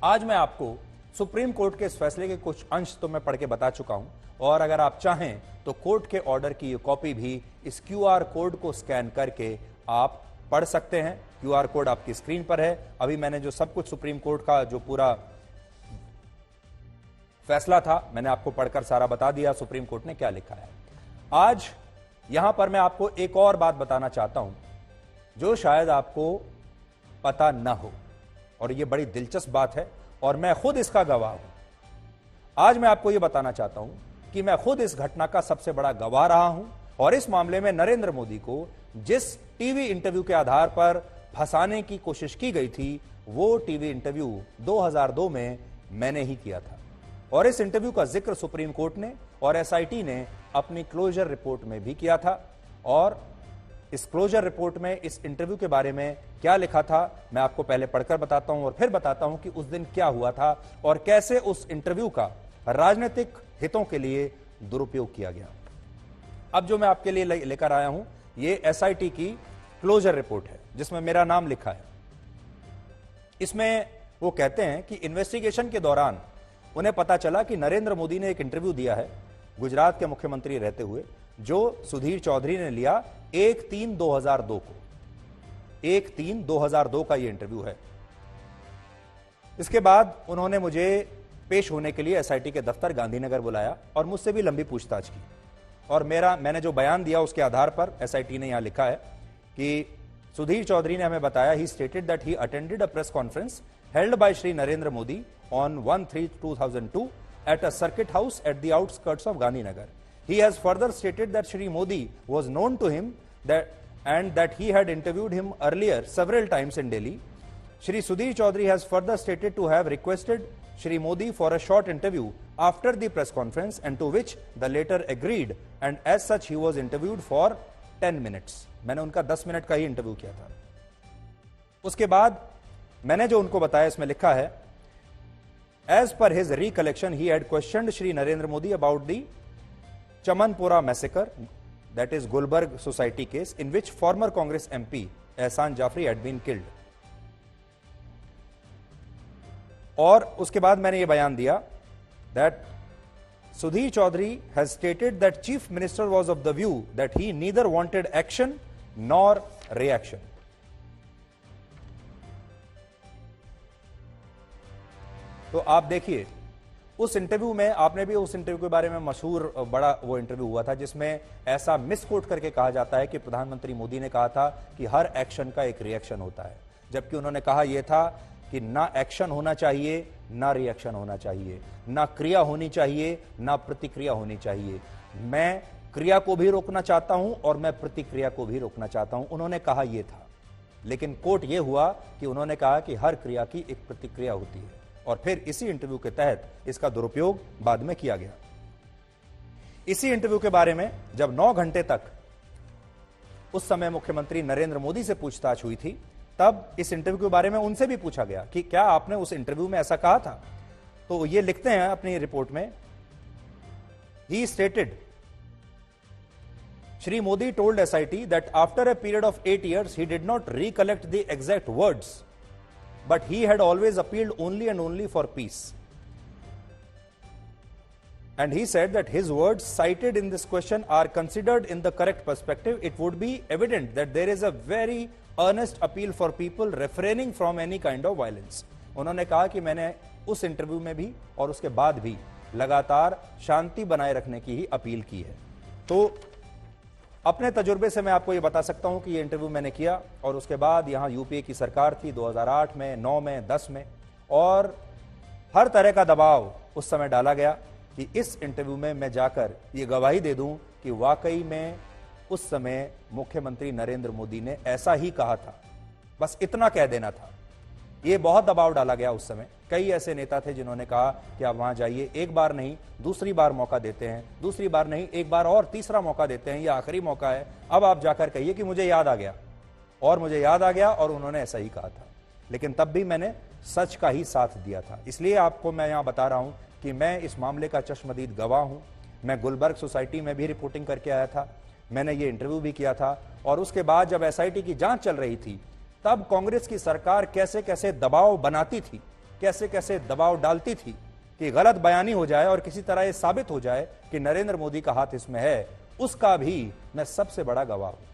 आज मैं आपको सुप्रीम कोर्ट के इस फैसले के कुछ अंश तो मैं पढ़ के बता चुका हूं, और अगर आप चाहें तो कोर्ट के ऑर्डर की ये कॉपी भी इस क्यूआर कोड को स्कैन करके आप पढ़ सकते हैं। क्यूआर कोड आपकी स्क्रीन पर है। अभी मैंने जो सब कुछ सुप्रीम कोर्ट का जो पूरा फैसला था मैंने आपको पढ़कर सारा बता दिया सुप्रीम कोर्ट ने क्या लिखा है। आज यहां पर मैं आपको एक और बात बताना चाहता हूं जो शायद आपको पता ना हो, और यह बड़ी दिलचस्प बात है और मैं खुद इसका गवाह हूं। आज मैं आपको यह बताना चाहता हूं कि मैं खुद इस घटना का सबसे बड़ा गवाह रहा हूं, और इस मामले में नरेंद्र मोदी को जिस टीवी इंटरव्यू के आधार पर फंसाने की कोशिश की गई थी, वो टीवी इंटरव्यू 2002 में मैंने ही किया था, और इस इंटरव्यू का जिक्र सुप्रीम कोर्ट ने और एसआईटी ने अपनी क्लोजर रिपोर्ट में भी किया था। और इस क्लोजर रिपोर्ट में इस इंटरव्यू के बारे में क्या लिखा था मैं आपको पहले पढ़कर बताता हूं और फिर बताता हूं कि उस दिन क्या हुआ था और कैसे उस इंटरव्यू का राजनीतिक हितों के लिए दुरुपयोग किया गया। अब जो मैं आपके लिए लेकर आया हूं ये एसआईटी की क्लोजर रिपोर्ट है जिसमें मेरा नाम लिखा है। इसमें वो कहते हैं कि इन्वेस्टिगेशन के दौरान उन्हें पता चला कि नरेंद्र मोदी ने एक इंटरव्यू दिया है गुजरात के मुख्यमंत्री रहते हुए, जो सुधीर चौधरी ने लिया 1/3/2002 को। 1/3/2002 का ये इंटरव्यू है। इसके बाद उन्होंने मुझे पेश होने के लिए एसआईटी के दफ्तर गांधीनगर बुलाया और मुझसे भी लंबी पूछताछ की, और मैंने जो बयान दिया उसके आधार पर एसआईटी ने यहां लिखा है कि सुधीर चौधरी ने हमें बताया, ही stated that he attended a press conference held by Shri Narendra Modi on 1/3/2002 at a circuit house at the outskirts of Gandhinagar. He has further stated that Shri Modi was known to him and that he had interviewed him earlier several times in Delhi. Shri Sudhir Chaudhary has further stated to have requested Shri Modi for a short interview after the press conference, and to which the latter agreed, and as such he was interviewed for 10 minutes. मैंने उनका 10 minute का ही interview किया था। उसके बाद मैंने जो उनको बताया इसमें लिखा है, as per his recollection he had questioned Shri Narendra Modi about the Chamanpura massacre, that is Gulbarg society case, in which former Congress MP Ehsan Jafri had been killed. और उसके बाद मैंने ये बयान दिया that Sudhir Chaudhary has stated that Chief Minister was of the view that he neither wanted action nor reaction. तो आप देखिए उस इंटरव्यू में, आपने भी उस इंटरव्यू के बारे में मशहूर बड़ा वो इंटरव्यू हुआ था जिसमें ऐसा मिसकोट करके कहा जाता है कि प्रधानमंत्री मोदी ने कहा था कि हर एक्शन का एक रिएक्शन होता है, जबकि उन्होंने कहा यह था कि ना एक्शन होना चाहिए ना रिएक्शन होना चाहिए, ना क्रिया होनी चाहिए ना प्रतिक्रिया होनी चाहिए। मैं क्रिया को भी रोकना चाहता हूं और मैं प्रतिक्रिया को भी रोकना चाहता हूं, उन्होंने कहा यह था। लेकिन कोर्ट यह हुआ कि उन्होंने कहा कि हर क्रिया की एक प्रतिक्रिया होती है, और फिर इसी इंटरव्यू के तहत इसका दुरुपयोग बाद में किया गया। इसी इंटरव्यू के बारे में जब 9 घंटे तक उस समय मुख्यमंत्री नरेंद्र मोदी से पूछताछ हुई थी, तब इस इंटरव्यू के बारे में उनसे भी पूछा गया कि क्या आपने उस इंटरव्यू में ऐसा कहा था। तो ये लिखते हैं अपनी रिपोर्ट में, ही stated Shri Modi told SIT that after a period of 8 years he did not recollect the exact words, but he had always appealed only and only for peace. And he said that his words cited in this question are considered in the correct perspective. It would be evident that there is a very earnest appeal for people refraining from any kind of violence. उन्होंने कहा कि मैंने उस interview में भी और उसके बाद भी लगातार शांति बनाए रखने की ही अपील की है। तो अपने तजुर्बे से मैं आपको ये बता सकता हूं कि ये इंटरव्यू मैंने किया, और उसके बाद यहां यूपीए की सरकार थी 2008 में, 9 में, 10 में, और हर तरह का दबाव उस समय डाला गया कि इस इंटरव्यू में मैं जाकर ये गवाही दे दूं कि वाकई में उस समय मुख्यमंत्री नरेंद्र मोदी ने ऐसा ही कहा था, बस इतना कह देना था। ये बहुत दबाव डाला गया उस समय। कई ऐसे नेता थे जिन्होंने कहा कि आप वहां जाइए, एक बार नहीं दूसरी बार मौका देते हैं, दूसरी बार नहीं एक बार और तीसरा मौका देते हैं, यह आखिरी मौका है, अब आप जाकर कहिए कि मुझे याद आ गया। और मुझे याद आ गया, और उन्होंने ऐसा ही कहा था। लेकिन तब भी मैंने सच का ही साथ दिया था। इसलिए आपको मैं यहां बता रहा हूं कि मैं इस मामले का चश्मदीद गवाह हूं। मैं गुलबर्ग सोसाइटी में भी रिपोर्टिंग करके आया था, मैंने ये इंटरव्यू भी किया था, और उसके बाद जब एसआईटी की जांच चल रही थी तब कांग्रेस की सरकार कैसे कैसे दबाव बनाती थी कैसे कैसे दबाव डालती थी कि गलत बयानी हो जाए और किसी तरह यह साबित हो जाए कि नरेंद्र मोदी का हाथ इसमें है, उसका भी मैं सबसे बड़ा गवाह हूं।